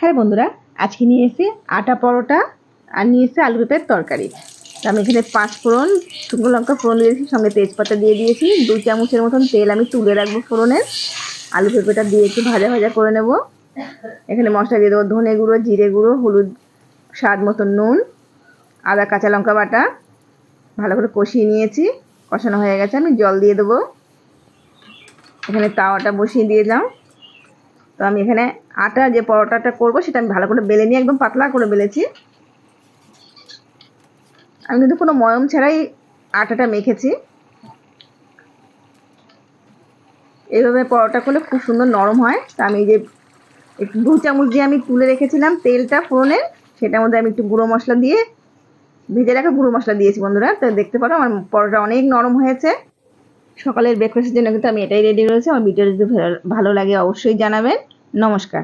হ্যাঁ বন্ধুরা, আজকে নিয়ে এসেছি আটা পরোটা আর নিয়ে এসেছি আলু পেঁপের তরকারি। তো আমি এখানে 5 ফোড়ন, শুকনো লঙ্কা ফোড়ন দিয়েছি, সঙ্গে তেজপাতা দিয়ে দিয়েছি। 2 চামচের মতন তেল আমি তুলে রাখবো ফোড়নের। আলু পেঁপেটা দিয়ে একটু ভাজা ভাজা করে নেব। এখানে মশলা দিয়ে দেবো ধনে গুঁড়ো, জিরে গুঁড়ো, হলুদ, স্বাদ মতন নুন, আদা কাঁচা লঙ্কা বাটা। ভালো করে কষিয়ে নিয়েছি, কষানো হয়ে গেছে। আমি জল দিয়ে দেবো। এখানে তাওয়াটা বসিয়ে দিয়ে দিলাম। তো আমি এখানে আটা যে পরোটাটা করব সেটা আমি ভালো করে বেলে নিয়ে একদম পাতলা করে বেলেছি। আমি কিন্তু কোনো ময়ম ছাড়াই আটাটা মেখেছি। এইভাবে পরোটা করলে খুব সুন্দর নরম হয়। তা আমি এই যে একটু 2 চামচ দিয়ে আমি তুলে রেখেছিলাম তেলটা ফোড়নের, সেটার মধ্যে আমি একটু গুঁড়ো মশলা দিয়ে ভেজে রাখা গুঁড়ো মশলা দিয়েছি বন্ধুরা। তো দেখতে পারো আমার পরোটা অনেক নরম হয়েছে। সকালের ব্রেকফাস্টের জন্য কিন্তু আমি এটাই রেডি রয়েছে। আমার ভিডিও যদি ভালো লাগে অবশ্যই জানাবেন। নমস্কার।